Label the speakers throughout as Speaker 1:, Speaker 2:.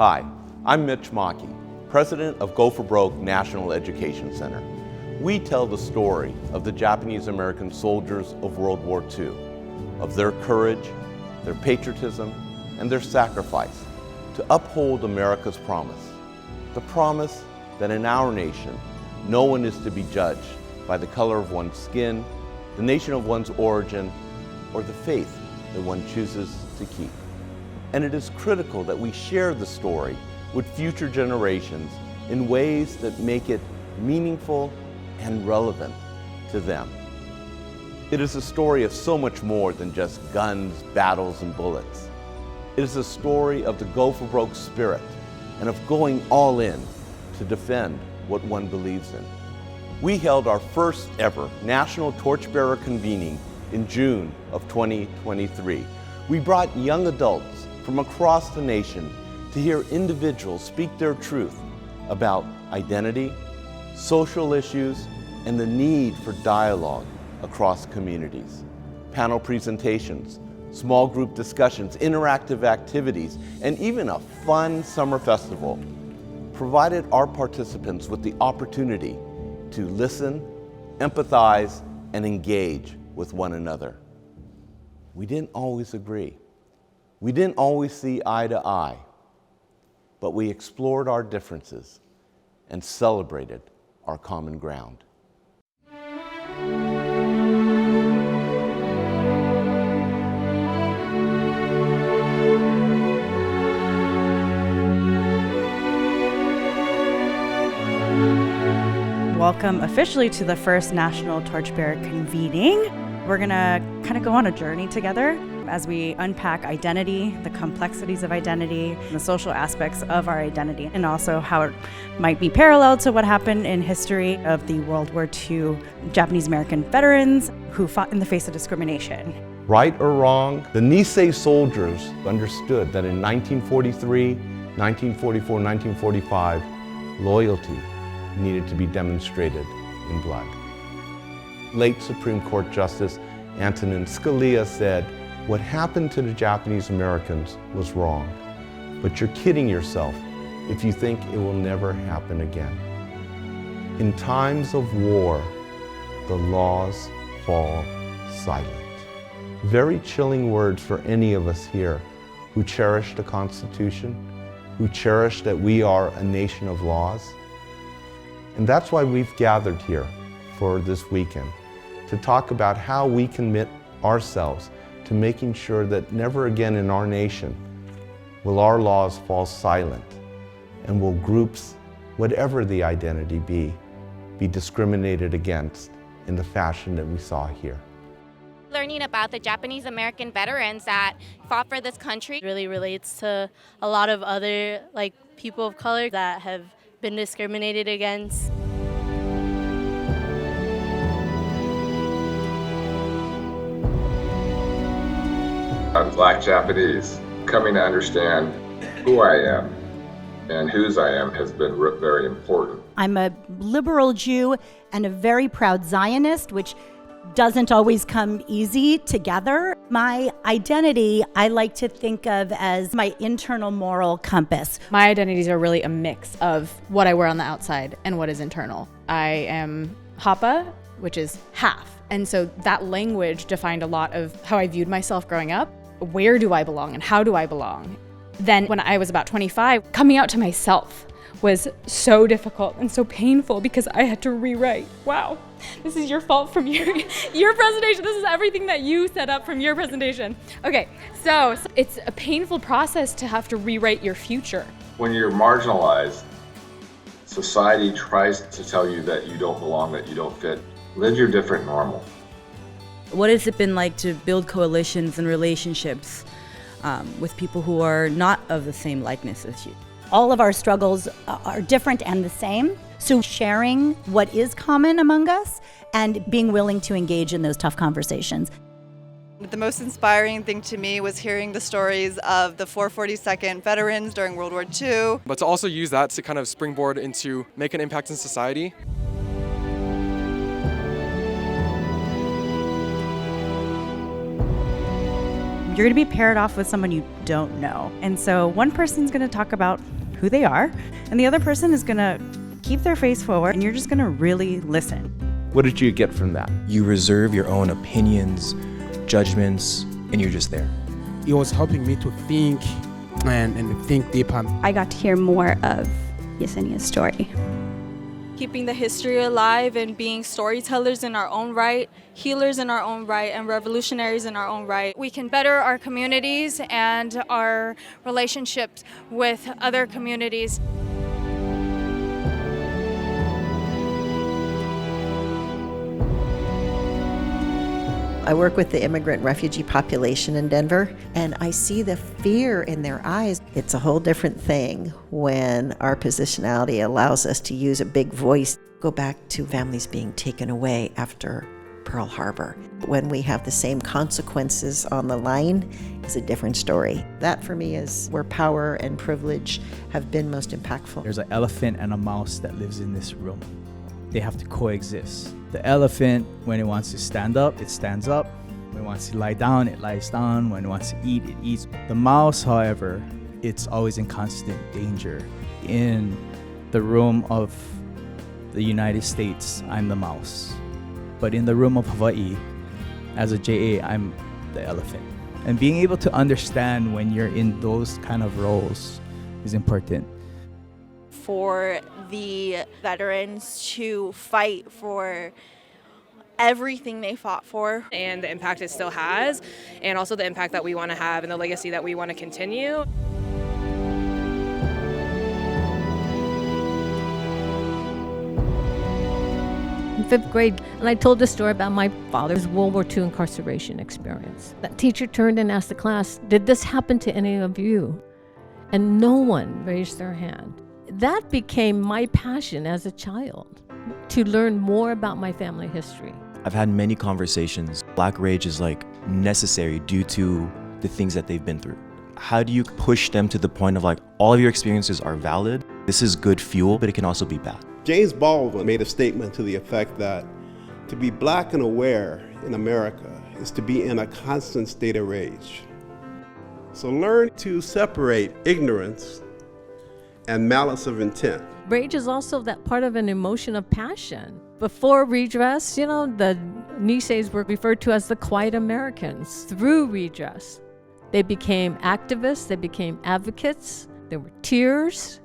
Speaker 1: Hi, I'm Mitch Mackey, president of Go for Broke National Education Center. We tell the story of the Japanese American soldiers of World War II, of their courage, their patriotism, and their sacrifice to uphold America's promise. The promise that in our nation, no one is to be judged by the color of one's skin, the nation of one's origin, or the faith that one chooses to keep. And it is critical that we share the story with future generations in ways that make it meaningful and relevant to them. It is a story of so much more than just guns, battles, and bullets. It is a story of the Go for Broke spirit and of going all in to defend what one believes in. We held our first ever National Torchbearer Convening in June of 2023. We brought young adults from across the nation to hear individuals speak their truth about identity, social issues, and the need for dialogue across communities. Panel presentations, small group discussions, interactive activities, and even a fun summer festival provided our participants with the opportunity to listen, empathize, and engage with one another. We didn't always agree. We didn't always see eye to eye, but we explored our differences and celebrated our common ground.
Speaker 2: Welcome officially to the first National Torchbearer Convening. We're gonna kind of go on a journey together as we unpack identity, the complexities of identity, the social aspects of our identity, and also how it might be parallel to what happened in history of the World War II Japanese American veterans who fought in the face of discrimination.
Speaker 1: Right or wrong, the Nisei soldiers understood that in 1943, 1944, 1945, loyalty needed to be demonstrated in blood. Late Supreme Court Justice Antonin Scalia said, "What happened to the Japanese Americans was wrong, but you're kidding yourself if you think it will never happen again." In times of war, the laws fall silent. Very chilling words for any of us here who cherish the Constitution, who cherish that we are a nation of laws. And that's why we've gathered here for this weekend, to talk about how we commit ourselves to making sure that never again in our nation will our laws fall silent, and will groups, whatever the identity be discriminated against in the fashion that we saw here.
Speaker 3: Learning about the Japanese American veterans that fought for this country really relates to a lot of other people of color that have been discriminated against.
Speaker 4: I'm Black Japanese. Coming to understand who I am and whose I am has been very important.
Speaker 5: I'm a liberal Jew and a very proud Zionist, which doesn't always come easy together. My identity, I like to think of as my internal moral compass.
Speaker 6: My identities are really a mix of what I wear on the outside and what is internal. I am Hapa, which is half. And so that language defined a lot of how I viewed myself growing up. Where do I belong and how do I belong? Then when I was about 25, coming out to myself was so difficult and so painful because I had to rewrite. Wow, this is your fault from your presentation. This is everything that you set up from your presentation. Okay, so it's a painful process to have to rewrite your future.
Speaker 4: When you're marginalized, society tries to tell you that you don't belong, that you don't fit. Live your different normal.
Speaker 7: What has it been like to build coalitions and relationships with people who are not of the same likeness as you?
Speaker 5: All of our struggles are different and the same. So sharing what is common among us and being willing to engage in those tough conversations.
Speaker 8: The most inspiring thing to me was hearing the stories of the 442nd veterans during World War II.
Speaker 9: But to also use that to kind of springboard into make an impact in society.
Speaker 2: you're going to be paired off with someone you don't know. And so one person's going to talk about who they are, and the other person is going to keep their face forward, and you're just going to really listen.
Speaker 1: What did you get from that?
Speaker 10: You reserve your own opinions, judgments, and you're just there.
Speaker 11: It was helping me to think and think deeper.
Speaker 12: I got to hear more of Yesenia's story.
Speaker 13: Keeping the history alive and being storytellers in our own right, healers in our own right, and revolutionaries in our own right.
Speaker 14: We can better our communities and our relationships with other communities.
Speaker 15: I work with the immigrant refugee population in Denver, and I see the fear in their eyes. It's a whole different thing when our positionality allows us to use a big voice. Go back to families being taken away after Pearl Harbor. When we have the same consequences on the line, is a different story. That for me is where power and privilege have been most impactful.
Speaker 16: There's an elephant and a mouse that lives in this room. They have to coexist. The elephant, when it wants to stand up, it stands up. When it wants to lie down, it lies down. When it wants to eat, it eats. The mouse, however, it's always in constant danger. In the room of the United States, I'm the mouse. But in the room of Hawaii, as a JA, I'm the elephant. And being able to understand when you're in those kind of roles is important.
Speaker 17: For the veterans to fight for everything they fought for.
Speaker 18: And the impact it still has, and also the impact that we want to have and the legacy that we want to continue.
Speaker 19: In 5th grade, and I told the story about my father's World War II incarceration experience. That teacher turned and asked the class, "Did this happen to any of you?" And no one raised their hand. That became my passion as a child, to learn more about my family history.
Speaker 10: I've had many conversations. Black rage is like necessary due to the things that they've been through. How do you push them to the point of like, all of your experiences are valid? This is good fuel, but it can also be bad.
Speaker 20: James Baldwin made a statement to the effect that to be black and aware in America is to be in a constant state of rage. So learn to separate ignorance and malice of intent.
Speaker 19: Rage is also that part of an emotion of passion. Before redress, the Niseis were referred to as the quiet Americans. Through redress, they became activists, they became advocates, there were tears,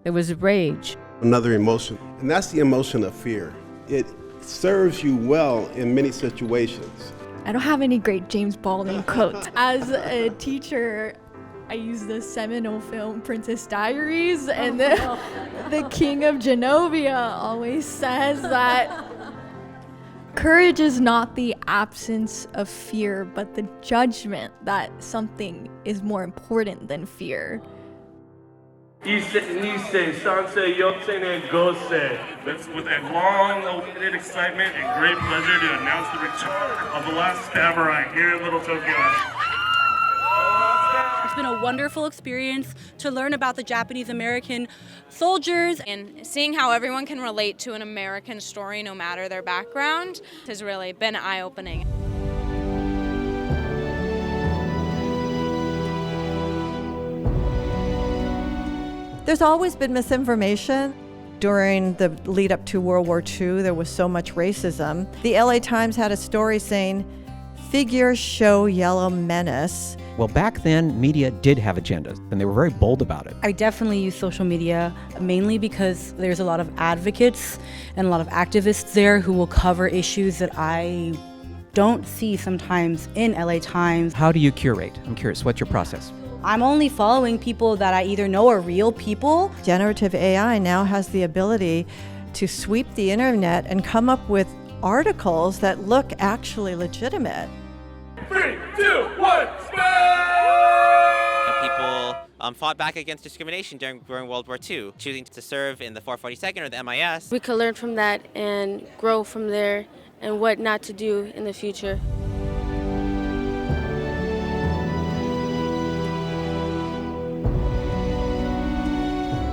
Speaker 19: there was rage.
Speaker 20: Another emotion, and that's the emotion of fear. It serves you well in many situations.
Speaker 21: I don't have any great James Baldwin quotes. As a teacher, I use the seminal film Princess Diaries, and the King of Genovia always says that courage is not the absence of fear, but the judgment that something is more important than fear.
Speaker 22: With a long-awaited excitement and great pleasure to announce the return of the last samurai here in Little Tokyo.
Speaker 23: It's been a wonderful experience to learn about the Japanese American soldiers.
Speaker 3: And seeing how everyone can relate to an American story no matter their background has really been eye-opening.
Speaker 24: There's always been misinformation. During the lead up to World War II, there was so much racism. The LA Times had a story saying, "Figures show yellow menace."
Speaker 25: Well, back then, media did have agendas, and they were very bold about it.
Speaker 7: I definitely use social media mainly because there's a lot of advocates and a lot of activists there who will cover issues that I don't see sometimes in LA Times.
Speaker 25: How do you curate? I'm curious, what's your process?
Speaker 7: I'm only following people that I either know are real people.
Speaker 24: Generative AI now has the ability to sweep the internet and come up with articles that look actually legitimate.
Speaker 22: 3, 2, 1,
Speaker 26: People fought back against discrimination during World War II, choosing to serve in the 442nd or the MIS.
Speaker 27: We could learn from that and grow from there and what not to do in the future.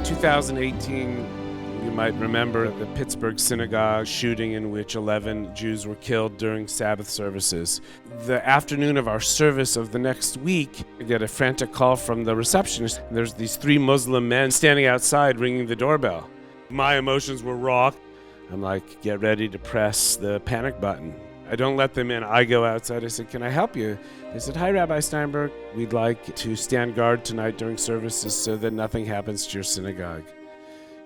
Speaker 11: 2018
Speaker 1: You might remember the Pittsburgh Synagogue shooting in which 11 Jews were killed during Sabbath services. The afternoon of our service of the next week, I get a frantic call from the receptionist. There's these 3 Muslim men standing outside ringing the doorbell. My emotions were raw. I'm like, get ready to press the panic button. I don't let them in. I go outside. I said, can I help you? They said, hi, Rabbi Steinberg. We'd like to stand guard tonight during services so that nothing happens to your synagogue.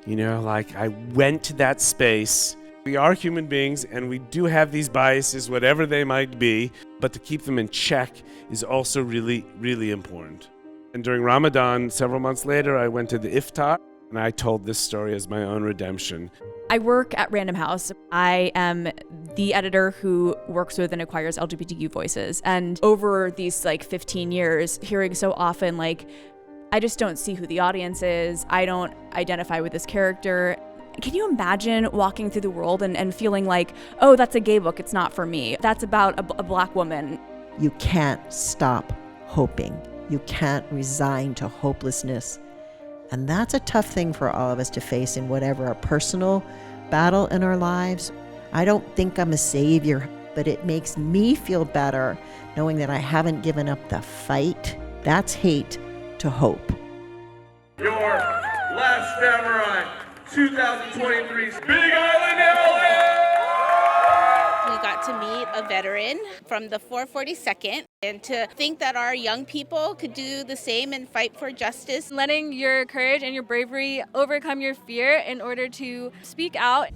Speaker 1: You know, like I went to that space. We are human beings and we do have these biases, whatever they might be, but to keep them in check is also really, really important. And during Ramadan, several months later, I went to the iftar and I told this story as my own redemption.
Speaker 2: I work at Random House. I am the editor who works with and acquires LGBTQ voices. And over these 15 years, hearing so often I just don't see who the audience is. I don't identify with this character. Can you imagine walking through the world and feeling like, oh, that's a gay book, it's not for me. That's about a black woman.
Speaker 15: You can't stop hoping. You can't resign to hopelessness. And that's a tough thing for all of us to face in whatever our personal battle in our lives. I don't think I'm a savior, but it makes me feel better knowing that I haven't given up the fight. That's hate to hope.
Speaker 22: Your last Samurai 2023's Big Island, LA!
Speaker 4: We got to meet a veteran from the 442nd, and to think that our young people could do the same and fight for justice.
Speaker 13: Letting your courage and your bravery overcome your fear in order to speak out.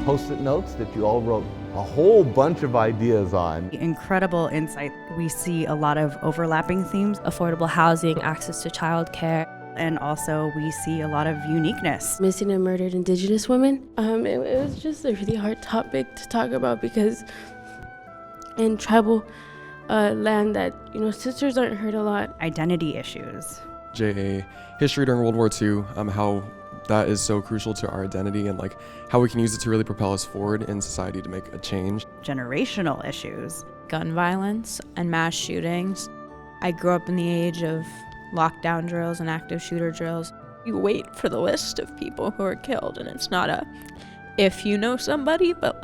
Speaker 5: Postit notes that you all wrote a whole bunch of ideas on.
Speaker 7: Incredible insight. We see a lot of overlapping themes.
Speaker 27: Affordable housing, access to childcare.
Speaker 7: And also we see a lot of uniqueness.
Speaker 27: Missing and murdered Indigenous women. It was just a really hard topic to talk about because in tribal land that, sisters aren't heard a lot.
Speaker 7: Identity issues.
Speaker 6: JA history during World War II, how that is so crucial to our identity and how we can use it to really propel us forward in society to make a change.
Speaker 7: Generational issues.
Speaker 8: Gun violence and mass shootings. I grew up in the age of lockdown drills and active shooter drills. You wait for the list of people who are killed, and it's not a if you know somebody, but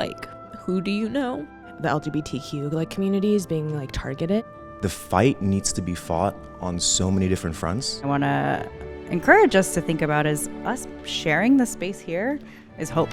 Speaker 8: who do you know?
Speaker 9: The LGBTQ community is being targeted.
Speaker 10: The fight needs to be fought on so many different fronts.
Speaker 7: I want to encourage us to think about is us sharing the space here is hope.